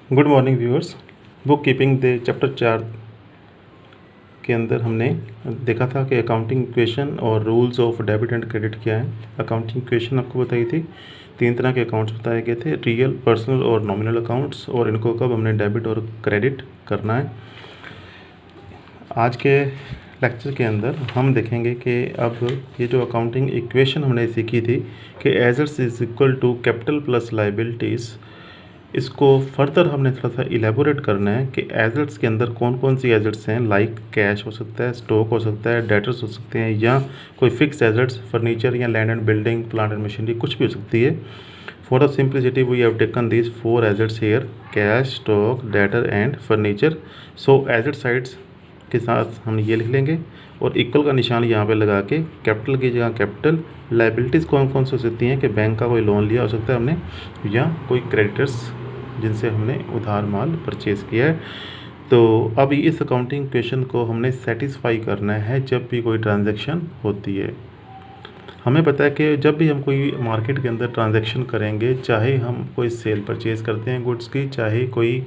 Good morning viewers. Bookkeeping the chapter 4 के अंदर हमने देखा था कि अकाउंटिंग इक्वेशन और rules of debit and credit क्या है। अकाउंटिंग इक्वेशन आपको बताई थी, 3 तरह के अकाउंट्स बताए गए थे, रियल, पर्सनल और नॉमिनल अकाउंट्स, और इनको कब हमने डेबिट और क्रेडिट करना है। आज के लेक्चर के अंदर हम देखेंगे कि अब ये जो अकाउंटिंग इक्वेशन हमने सीखी थी कि assets is equal to capital plus liabilities, इसको फर्दर हमने थोड़ा सा इलेबोरेट करना है कि एसेट्स के अंदर कौन कौन सी एसेट्स हैं। लाइक कैश हो सकता है, स्टॉक हो सकता है, डेटर्स हो सकते हैं, या कोई फिक्स एसेट्स, फर्नीचर या land and building, plant and machinery, कुछ भी हो सकती है। For the simplicity we have taken these 4 assets here: cash, stock, debtor and furniture. So asset sides के साथ हम ये लिख लेंगे और इक्वल का निशान यहाँ पे लगा के कैपिटल की जगह कैपिटल। लायबिलिटीज़ कौन कौन सी हो सकती हैं कि बैंक का कोई लोन लिया हो सकता है हमने, या कोई क्रेडिटर्स जिनसे हमने उधार माल परचेज़ किया है। तो अब इस अकाउंटिंग इक्वेशन को हमने सेटिस्फाई करना है जब भी कोई ट्रांजैक्शन होती है। हमें पता है कि जब भी हम कोई मार्केट के अंदर ट्रांजैक्शन करेंगे, चाहे हम कोई सेल परचेज़ करते हैं गुड्स की, चाहे कोई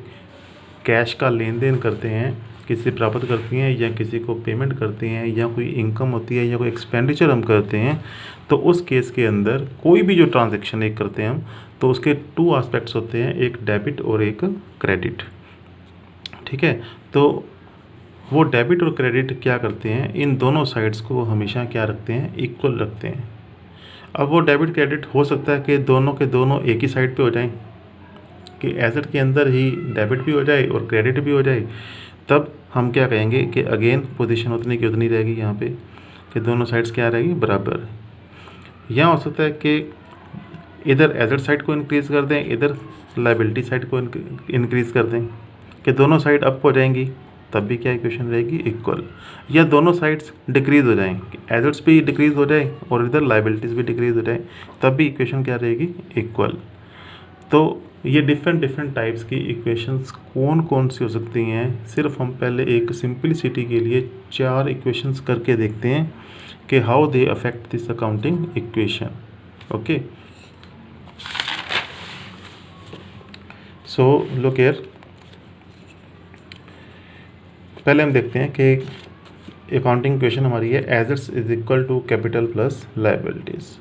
कैश का लेन देन करते हैं, किसी प्राप्त करती हैं या किसी को पेमेंट करते हैं, या कोई इनकम होती है या कोई एक्सपेंडिचर हम करते हैं, तो उस केस के अंदर कोई भी जो ट्रांजैक्शन एक करते हैं हम, तो उसके 2 एस्पेक्ट्स होते हैं, एक डेबिट और एक क्रेडिट। ठीक है, तो वो डेबिट और क्रेडिट क्या करते हैं, इन दोनों साइड्स को हमेशा क्या रखते हैं, इक्वल रखते हैं। अब वो डेबिट क्रेडिट हो सकता है कि दोनों के दोनों एक ही साइड पे हो जाएं, कि एसेट के अंदर ही डेबिट भी हो जाए और क्रेडिट भी हो जाए। तब हम क्या कहेंगे कि अगेन पोजीशन उतनी की उतनी रहेगी यहाँ पे, कि दोनों साइड्स क्या रहेगी, बराबर। यहाँ हो सकता है कि इधर एसेट साइड को इंक्रीज़ कर दें, इधर लायबिलिटी साइड को इंक्रीज़ कर दें, कि दोनों साइड अप हो जाएंगी, तब भी क्या इक्वेशन रहेगी, इक्वल। या दोनों साइड्स डिक्रीज़ हो जाएं, एसेट्स भी डिक्रीज़ हो जाए और इधर लायबिलिटीज़ भी डिक्रीज़ हो जाए, तब भी इक्वेशन क्या रहेगी, इक्वल। तो ये डिफरेंट टाइप्स की इक्वेशंस कौन कौन सी हो सकती हैं, सिर्फ हम पहले एक सिंपलिसिटी के लिए 4 इक्वेशंस करके देखते हैं कि how they affect this accounting equation. Okay, so look here, पहले हम देखते हैं कि अकाउंटिंग इक्वेशन हमारी है assets is equal to capital plus liabilities.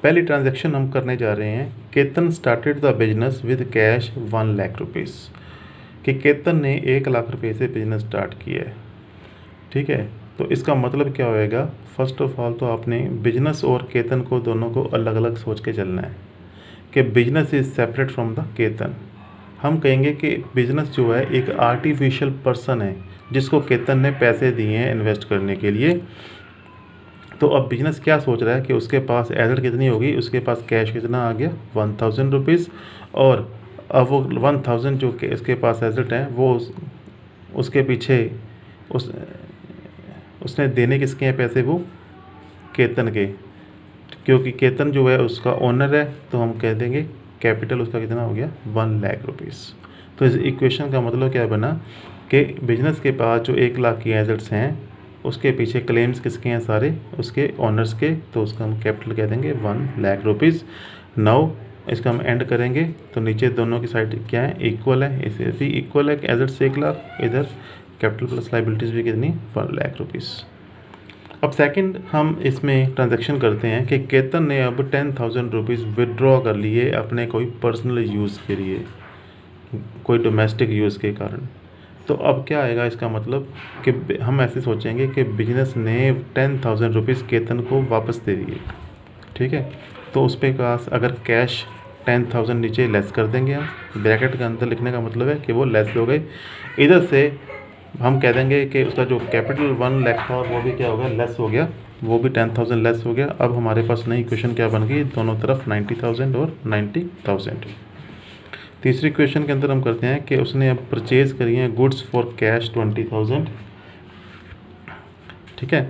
पहली ट्रांजैक्शन हम करने जा रहे हैं, Ketan started the business with cash 1 lakh rupees, कि केतन ने 1 लाख रुपये से बिजनेस स्टार्ट किया है। ठीक है, तो इसका मतलब क्या होएगा, फर्स्ट ऑफ ऑल तो आपने बिजनेस और केतन को दोनों को अलग अलग सोच के चलना है कि business is separate from the Ketan. हम कहेंगे कि बिजनेस जो है एक आर्टिफिशियल पर्सन है जिसको केतन ने पैसे दिए हैं इन्वेस्ट करने के लिए। तो अब बिजनेस क्या सोच रहा है कि उसके पास एसेट कितनी होगी, उसके पास कैश कितना आ गया, 1000 रुपीज़, और अब वो 1000 जो कि इसके पास एसेट है वो उसके पीछे उसने देने किसके हैं पैसे, वो केतन के, क्योंकि केतन जो है उसका ओनर है, तो हम कह देंगे कैपिटल उसका कितना हो गया, 1 लाख रुपीज़। तो इस इक्वेशन का मतलब क्या बना कि बिजनेस के पास जो 1 लाख की एसेट्स हैं उसके पीछे क्लेम्स किसके हैं, सारे उसके ओनर्स के, तो उसका हम कैपिटल कह देंगे 1 लाख रुपीज़। नाउ इसका हम एंड करेंगे तो नीचे दोनों की साइड क्या है, इक्वल है, इसे भी इक्वल है कि एसेट्स 1 लाख, इधर कैपिटल प्लस लायबिलिटीज़ भी कितनी, 1 लाख रुपीज़। अब सेकंड हम इसमें ट्रांजैक्शन करते हैं कि केतन ने अब 10,000 रुपीज़ विड्रॉ कर लिए अपने कोई पर्सनल यूज़ के लिए, कोई डोमेस्टिक यूज़ के कारण। तो अब क्या आएगा, इसका मतलब कि हम ऐसे सोचेंगे कि बिजनेस ने 10,000 रुपीज़ केतन को वापस दे दिए। ठीक है, तो उस पे पास अगर कैश 10,000 नीचे लेस कर देंगे, हम ब्रैकेट के अंदर लिखने का मतलब है कि वो लेस हो गए। इधर से हम कह देंगे कि उसका जो कैपिटल 1 लाख था वो भी क्या हो गया, लेस हो गया, वो भी 10,000 लेस हो गया। अब हमारे पास नई इक्वेशन क्या बन गई, दोनों तरफ 90,000 और 90,000। तीसरी क्वेश्चन के अंदर हम करते हैं कि उसने अब परचेज़ करी है गुड्स फॉर कैश 20,000। ठीक है,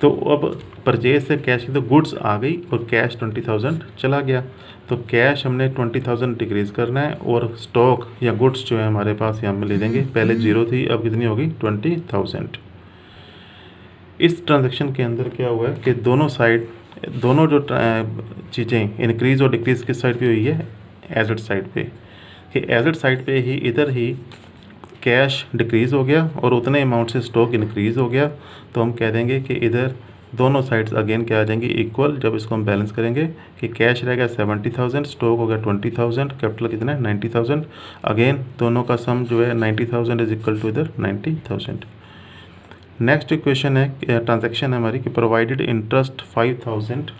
तो अब परचेज से कैश की तो गुड्स आ गई और कैश 20,000 चला गया, तो कैश हमने 20,000 डिक्रीज़ करना है, और स्टॉक या गुड्स जो है हमारे पास यहाँ पे ले देंगे, पहले 0 थी अब कितनी होगी, 20,000। इस ट्रांजैक्शन के अंदर क्या हुआ है कि दोनों साइड, दोनों जो चीज़ें इंक्रीज़ और डिक्रीज़ किस साइड पे हुई है, एसेट साइड पे। कि एसेट साइड पे ही इधर ही कैश डिक्रीज़ हो गया और उतने अमाउंट से स्टॉक इंक्रीज़ हो गया, तो हम कह देंगे कि इधर दोनों साइड्स अगेन क्या आ जाएंगी इक्वल। जब इसको हम बैलेंस करेंगे कि कैश रहेगा 70,000, स्टॉक हो गया 20,000, कैपिटल कितना है 90,000। अगेन दोनों का सम जो है 90,000 इज इक्वल टू इधर 90,000। नेक्स्ट इक्वेशन है ट्रांजैक्शन है हमारी कि provided interest 5,000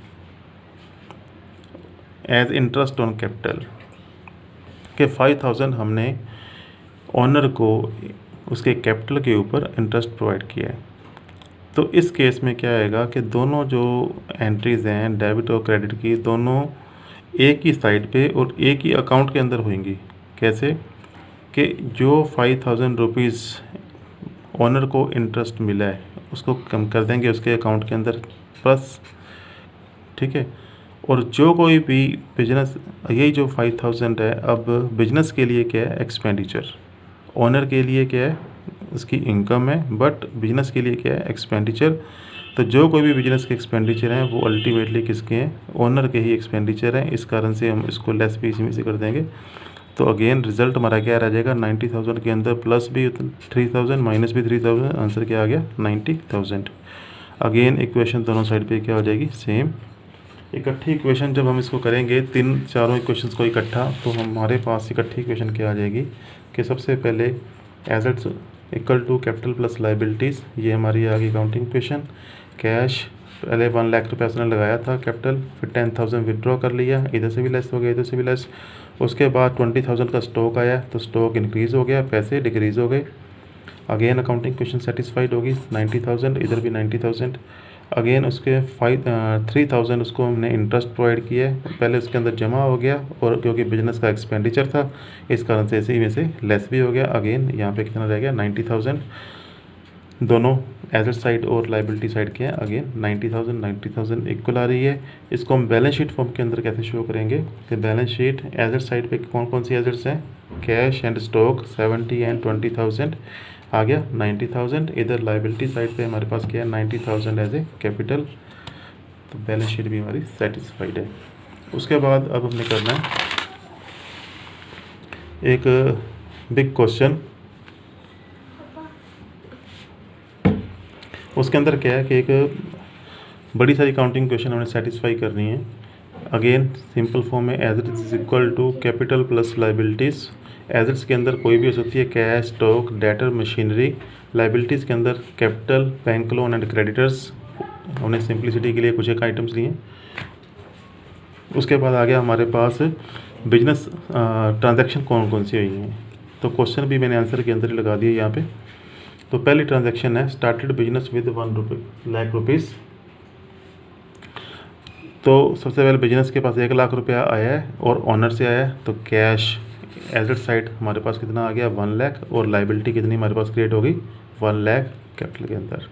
as interest on capital, के 5,000 हमने ऑनर को उसके कैपिटल के ऊपर इंटरेस्ट प्रोवाइड किया है। तो इस केस में क्या आएगा कि दोनों जो एंट्रीज़ हैं डेबिट और क्रेडिट की, दोनों एक ही साइड पे और एक ही अकाउंट के अंदर होंगी। कैसे कि जो 5,000 रुपीज़ ऑनर को इंटरेस्ट मिला है उसको कम कर देंगे उसके अकाउंट के अंदर प्लस, ठीक है। और जो कोई भी बिजनेस, यही जो 5,000 है अब बिजनेस के लिए क्या है एक्सपेंडिचर, ऑनर के लिए क्या है उसकी इनकम है, बट बिजनेस के लिए क्या है एक्सपेंडिचर। तो जो कोई भी बिजनेस के एक्सपेंडिचर हैं वो अल्टीमेटली किसके हैं, ओनर के ही एक्सपेंडिचर हैं। इस कारण से हम इसको लेस भी इसी में से कर देंगे। तो अगेन रिजल्ट हमारा क्या रह जाएगा 90,000 के अंदर प्लस भी 3,000 माइनस भी 3,000, आंसर क्या आ गया 90,000। अगेन इक्वेशन दोनों साइड पे क्या हो जाएगी सेम। इकट्ठी इक्वेशन जब हम इसको करेंगे चारों इक्वेशंस को इकट्ठा, तो हमारे पास इकट्ठी इक्वेशन क्या आ जाएगी कि सबसे पहले assets equal to capital plus liabilities, ये हमारी आ गई अकाउंटिंग इक्वेशन। कैश पहले 1 लाख रुपये उसने लगाया था कैपिटल, फिर 10,000 विड्रॉ कर लिया, इधर से भी लेस हो गया इधर से भी लेस। उसके बाद 20,000 का स्टॉक आया तो स्टॉक इंक्रीज़ हो गया, पैसे डिक्रीज़ हो गए। अगेन अकाउंटिंग इक्वेशन सेटिस्फाइड होगी 90,000, इधर भी 90,000। अगेन उसके 3,000 उसको हमने इंटरेस्ट प्रोवाइड किया है, पहले उसके अंदर जमा हो गया और क्योंकि बिजनेस का एक्सपेंडिचर था इस कारण से इसी में से लेस भी हो गया। अगेन यहाँ पे कितना रह गया 90,000, दोनों एसेट साइड और लाइबिलिटी साइड के हैं। अगेन 90,000 इक्वल आ रही है। इसको हम बैलेंस शीट फॉर्म के अंदर कैसे शो करेंगे कि बैलेंस शीट एसेट साइड पे कौन कौन सी एसेट्स हैं, कैश एंड स्टॉक 70 एंड 20,000 आ गया 90,000। इधर लाइबिलिटी साइड पे हमारे पास क्या है 90,000 एज ए कैपिटल। तो बैलेंस शीट भी हमारी सेटिस्फाइड है। उसके बाद अब हमने करना है एक बिग क्वेश्चन। उसके अंदर क्या है कि एक बड़ी सारी काउंटिंग क्वेश्चन हमने सेटिस्फाई करनी है। अगेन सिंपल फॉर्म में assets is equal to capital plus liabilities. Assets के अंदर कोई भी हो सकती है cash, stock, debtor, machinery. Liabilities के अंदर capital, bank loan and creditors. हमने सिंप्लिसिटी के लिए कुछ एक आइटम्स लिए। उसके बाद आ गया हमारे पास बिजनेस ट्रांजैक्शन कौन कौन सी हुई हैं। तो क्वेश्चन भी मैंने आंसर के अंदर ही लगा दिया यहाँ पे। तो पहली ट्रांजैक्शन है started business with 1 lakh rupees. तो सबसे पहले बिजनेस के पास 1 लाख रुपया आया है और ऑनर से आया है, तो कैश एसेट साइड हमारे पास कितना आ गया 1 लाख और लाइबिलिटी कितनी हमारे पास क्रिएट होगी 1 लाख कैपिटल के अंदर।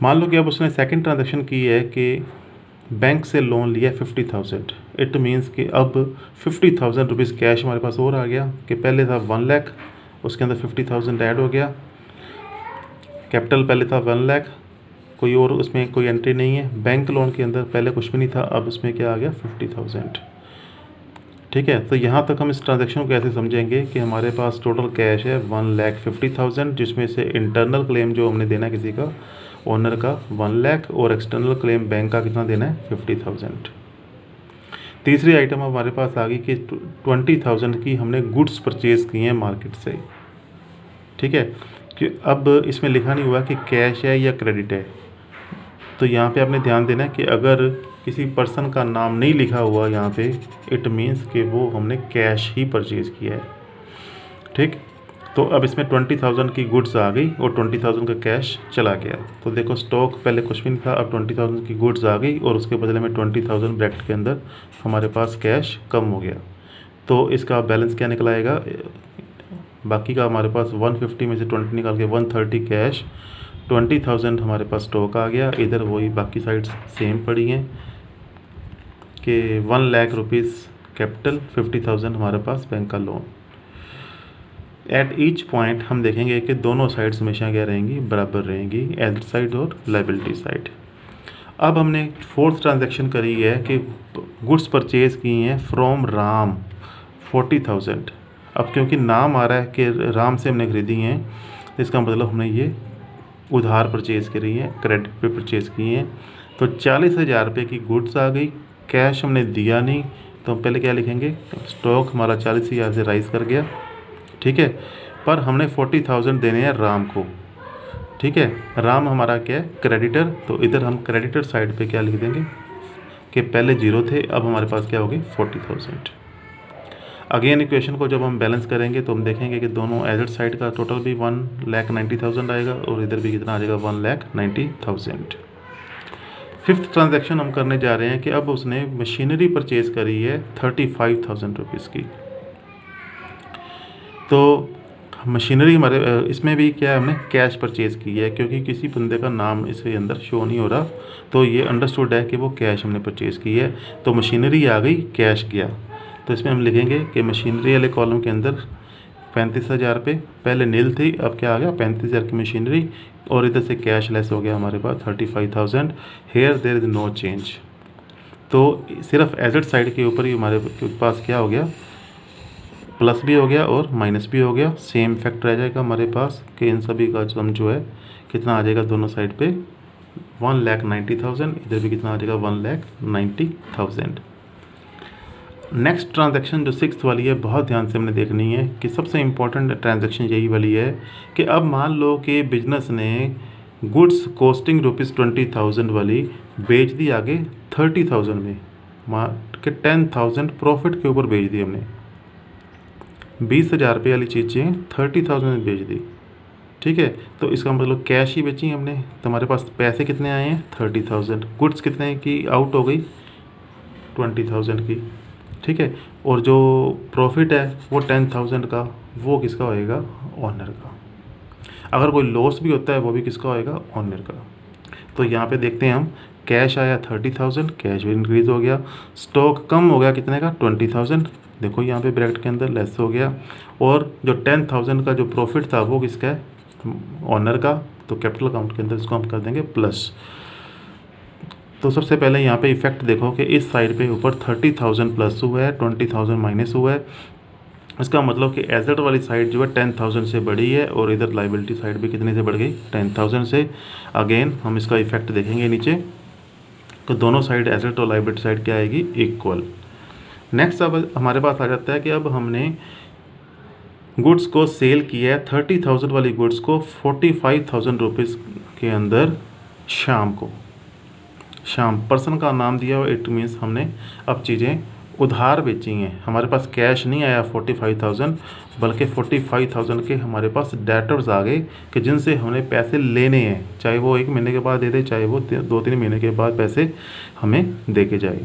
मान लो कि अब उसने सेकंड ट्रांजैक्शन की है कि बैंक से लोन लिया 50,000। इट मीन्स कि अब 50,000 रुपीज़ कैश हमारे पास और आ गया कि पहले था 1 लाख, उसके अंदर 50,000 ऐड हो गया। कैपिटल पहले था 1 लाख, कोई और उसमें कोई एंट्री नहीं है। बैंक लोन के अंदर पहले कुछ भी नहीं था, अब उसमें क्या आ गया 50,000। ठीक है, तो यहाँ तक हम इस ट्रांजैक्शन को कैसे समझेंगे कि हमारे पास टोटल कैश है 1,50,000, जिसमें से इंटरनल क्लेम जो हमने देना है किसी का ओनर का 1 लाख और एक्सटर्नल क्लेम बैंक का कितना देना है 50,000। तीसरी आइटम हमारे पास आ गई कि 20,000 की हमने गुड्स परचेज़ की हैं मार्केट से। ठीक है, कि अब इसमें लिखा नहीं हुआ कि कैश है या क्रेडिट है। तो यहाँ पे आपने ध्यान देना है कि अगर किसी पर्सन का नाम नहीं लिखा हुआ यहाँ पे, इट मीन्स कि वो हमने कैश ही परचेज़ किया है। ठीक, तो अब इसमें 20,000 की गुड्स आ गई और 20,000 का कैश चला गया। तो देखो स्टॉक पहले कुछ भी नहीं था, अब 20,000 की गुड्स आ गई और उसके बदले में 20,000 ब्रैकेट के अंदर हमारे पास कैश कम हो गया। तो इसका बैलेंस क्या निकलाएगा, बाकी का हमारे पास 150 में से 20 निकाल के 130 कैश, 20,000 हमारे पास स्टॉक आ गया। इधर वही बाकी साइड्स सेम पड़ी हैं कि 1 लाख रुपीज़ कैपिटल, 50,000 हमारे पास बैंक का लोन। एट ईच पॉइंट हम देखेंगे कि दोनों साइड्स हमेशा क्या रहेंगी, बराबर रहेंगी, एसेट साइड और लाइबिलिटी साइड। अब हमने फोर्थ ट्रांजैक्शन करी है कि गुड्स परचेज़ की हैं फ्रॉम राम 40,000। अब क्योंकि नाम आ रहा है कि राम से हमने ख़रीदी हैं, तो इसका मतलब हमने ये उधार परचेज़ करी है, क्रेडिट पे परचेज़ की हैं। तो 40,000 रुपये की गुड्स आ गई, कैश हमने दिया नहीं, तो हम पहले क्या लिखेंगे, स्टॉक हमारा 40,000 से राइज़ कर गया, ठीक है, पर हमने 40,000 देने हैं राम को, ठीक है। राम हमारा क्या है, क्रेडिटर, तो इधर हम क्रेडिटर साइड पे क्या लिख देंगे कि पहले 0 थे, अब हमारे पास क्या होगी 40,000। अगेन इक्वेशन को जब हम बैलेंस करेंगे तो हम देखेंगे कि दोनों एसेट साइड का टोटल भी 1,90,000 आएगा और इधर भी कितना आ जाएगा 1,90,000। फिफ्थ ट्रांजैक्शन हम करने जा रहे हैं कि अब उसने मशीनरी परचेज़ करी है 35,000 रुपीज़ की। तो मशीनरी हमारे इसमें भी क्या है, हमने कैश परचेज़ की है, क्योंकि किसी बंदे का नाम इसके अंदर शो नहीं हो रहा, तो ये अंडरस्टूड है कि वो कैश हमने परचेज़ की है। तो मशीनरी आ गई, कैश गया, तो इसमें हम लिखेंगे कि मशीनरी वाले कॉलम के अंदर 35,000 रुपये पहले नील थी, अब क्या आ गया 35,000 की मशीनरी, और इधर से कैश लेस हो गया हमारे पास 35,000। Here there is no change. तो सिर्फ एसेट साइड के ऊपर ही हमारे पास क्या हो गया, प्लस भी हो गया और माइनस भी हो गया, सेम फैक्ट रह जाएगा हमारे पास कि इन सभी का सम जो है कितना आ जाएगा दोनों साइड पे 1,90,000, इधर भी कितना आ जाएगा 1,90,000। नेक्स्ट ट्रांजैक्शन जो 6th वाली है, बहुत ध्यान से हमने देखनी है कि सबसे इम्पॉर्टेंट ट्रांजैक्शन यही वाली है कि अब मान लो कि बिजनेस ने गुड्स कॉस्टिंग ₹20,000 वाली बेच दी आगे 30,000 में, के 10,000 प्रॉफिट के ऊपर बेच दी हमने। 20,000 रुपये वाली चीज़ें 30,000 में बेच दी, ठीक है। तो इसका मतलब कैश ही बेची हमने, तो हमारे पास पैसे कितने आए हैं 30,000, गुड्स कितने की आउट हो गई 20,000 की, ठीक है। और जो प्रॉफिट है वो 10,000 का, वो किसका होएगा ऑनर का। अगर कोई लॉस भी होता है वो भी किसका होएगा ऑनर का। तो यहाँ पे देखते हैं हम, कैश आया 30,000, कैश भी इंक्रीज़ हो गया, स्टॉक कम हो गया कितने का 20,000, देखो यहाँ पे ब्रैकेट के अंदर लेस हो गया, और जो 10,000 का जो प्रॉफिट था वो किसका है ऑनर का, तो कैपिटल अकाउंट के अंदर इसको हम कर देंगे प्लस। तो सबसे पहले यहाँ पे इफेक्ट देखो कि इस साइड पे ऊपर 30,000 प्लस हुआ है, 20,000 माइनस हुआ है। इसका मतलब कि एसेट वाली साइड जो है 10,000 से बढ़ी है, और इधर लाइबिलिटी साइड भी कितने से बढ़ गई 10,000 से। अगेन हम इसका इफेक्ट देखेंगे नीचे, तो दोनों साइड एसेट और लाइबिलिटी साइड क्या आएगी इक्वल। नेक्स्ट अब हमारे पास आ जाता है कि अब हमने गुड्स को सेल किया है 30,000 वाली गुड्स को 45,000 रुपीज़ के अंदर शाम को, शाम पर्सन का नाम दिया हुआ, इट मीन्स हमने अब चीज़ें उधार बेची हैं। हमारे पास कैश नहीं आया 45,000, बल्कि 45,000 के हमारे पास डेटर्स आ गए कि जिनसे हमने पैसे लेने हैं, चाहे वो 1 महीने के बाद दे दे, चाहे वो 2-3 महीने के बाद पैसे हमें दे के जाए।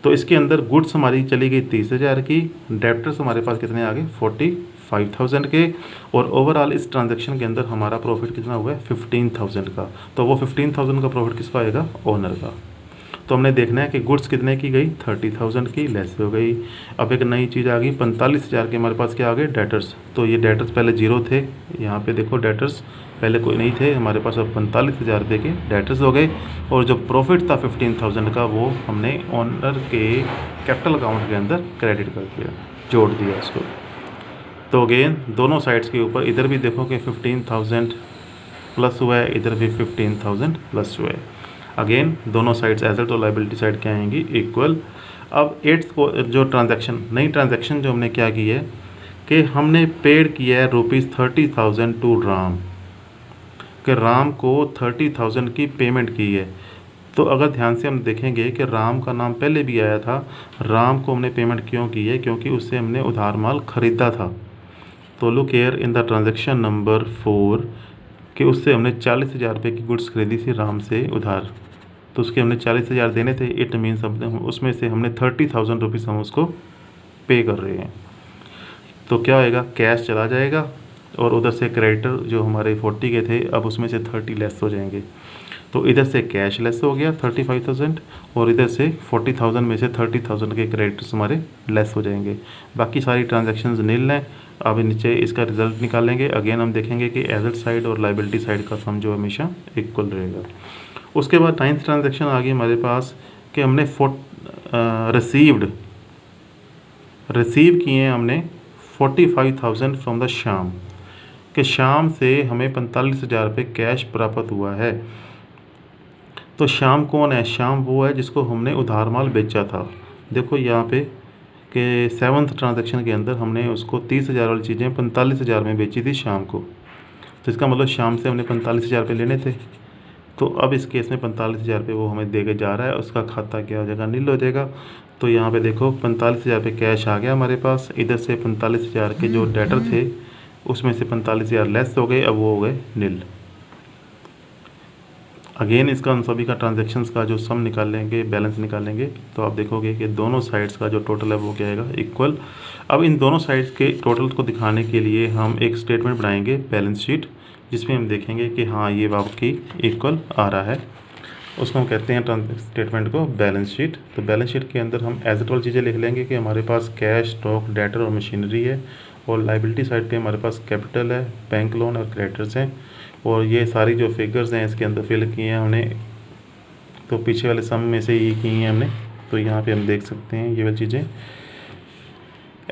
तो इसके अंदर गुड्स हमारी चली गई 30,000 की, डेटर्स हमारे पास कितने आ गए 45,000 के, और ओवरऑल इस ट्रांजैक्शन के अंदर हमारा प्रॉफिट कितना हुआ है 15,000 का। तो वो 15,000 का प्रॉफिट किसका आएगा ऑनर का। तो हमने देखना है कि गुड्स कितने की गई 30,000 की, लेस हो गई। अब एक नई चीज़ आ गई 45,000 के हमारे पास क्या आ गए डेटर्स। तो ये डेटर्स पहले 0 थे, यहाँ पे देखो डेटर्स पहले कोई नहीं थे हमारे पास, अब 45,000 रुपये के डेटर्स हो गए, और जो प्रॉफिट था 15,000 का वो हमने ऑनर के कैपिटल अकाउंट के अंदर क्रेडिट कर दिया, जोड़ दिया इसको। तो अगेन दोनों साइड्स के ऊपर इधर भी देखो कि 15,000 प्लस हुआ है, इधर भी 15,000 प्लस हुआ है। अगेन दोनों साइड्स एसेट और लाइबिलिटी साइड क्या आएंगी इक्वल। अब 8th को जो ट्रांजैक्शन, नई ट्रांजैक्शन जो हमने क्या की है कि हमने पेड किया है ₹30,000 टू राम, कि राम को 30,000 की पेमेंट की है। तो अगर ध्यान से हम देखेंगे कि राम का नाम पहले भी आया था, राम को हमने पेमेंट क्यों की है, क्योंकि उससे हमने उधार माल ख़रीदा था। तो look here in the transaction number 4 कि उससे हमने 40,000 रुपये की गुड्स खरीदी थी राम से उधार, तो उसके हमने 40,000 देने थे। इट मीन्स उसमें से हमने 30,000 रुपीज़ हम उसको पे कर रहे हैं। तो क्या होएगा, कैश चला जाएगा, और उधर से क्रेडिटर जो हमारे 40 के थे अब उसमें से 30 लेस हो जाएंगे। तो इधर से कैश लेस हो गया 35,000, और इधर से 40,000 में से 30,000 के क्रेडिटर्स हमारे लेस हो जाएंगे। बाकी सारी ट्रांजैक्शंस नील हैं। अब नीचे इसका रिजल्ट निकालेंगे। अगेन हम देखेंगे कि एसेट साइड और लाइबिलिटी साइड का सम जो हमेशा इक्वल रहेगा। उसके बाद 9th ट्रांजैक्शन आ गई हमारे पास कि हमने रिसीव्ड रिसीव किए हैं हमने 45,000 फ्रॉम द श्याम, कि श्याम से हमें 45,000 रुपये कैश प्राप्त हुआ है। तो श्याम कौन है? श्याम वो है जिसको हमने उधार माल बेचा था। देखो यहाँ पे कि 7th ट्रांजैक्शन के अंदर हमने उसको 30,000 वाली चीज़ें 45,000 में बेची थी श्याम को। तो इसका मतलब श्याम से हमने 45,000 रुपये लेने थे। तो अब इस केस में 45,000 रुपये वो हमें दे के जा रहा है, उसका खाता क्या हो जाएगा? नील हो जाएगा। तो यहाँ पे देखो 45,000 रुपये कैश आ गया हमारे पास। इधर से 45,000 के जो डेटर थे उसमें से 45,000 लेस हो गए, अब वो हो गए नील। अगेन इसका हम सभी का ट्रांजैक्शंस का जो सम निकालेंगे, बैलेंस निकालेंगे, तो आप देखोगे कि दोनों साइड्स का जो टोटल है वो क्या आएगा? इक्वल। अब इन दोनों साइड्स के टोटल को दिखाने के लिए हम एक स्टेटमेंट बनाएंगे, बैलेंस शीट, जिसमें हम देखेंगे कि हाँ ये वाकई इक्वल आ रहा है। उसको हम कहते हैं स्टेटमेंट को बैलेंस शीट। तो बैलेंस शीट के अंदर हम एज इट वाली चीज़ें लिख लेंगे कि हमारे पास कैश, स्टॉक, डेटर और मशीनरी है, और लाइबिलिटी साइड पे हमारे पास कैपिटल है, बैंक लोन और क्रेडिटर्स हैं, और ये सारी जो फिगर्स हैं इसके अंदर फिल किए हैं हमने, तो पीछे वाले सम में से ये की हैं हमने। तो यहाँ पे हम देख सकते हैं ये वाली चीज़ें।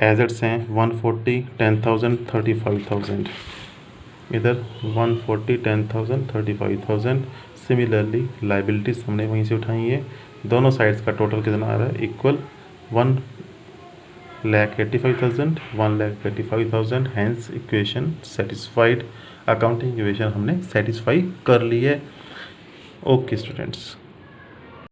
एसेट्स हैं 140, 10,000, 35,000, इधर 140, 10,000, 35,000। सिमिलरली लाइबिलिटीज़ हमने वहीं से उठाई है। दोनों साइड्स का टोटल कितना आ रहा है? Equal 1,85,000, 1,85,000। Hence equation satisfied. Accounting equation हमने सेटिस्फाई कर ली है। Okay students.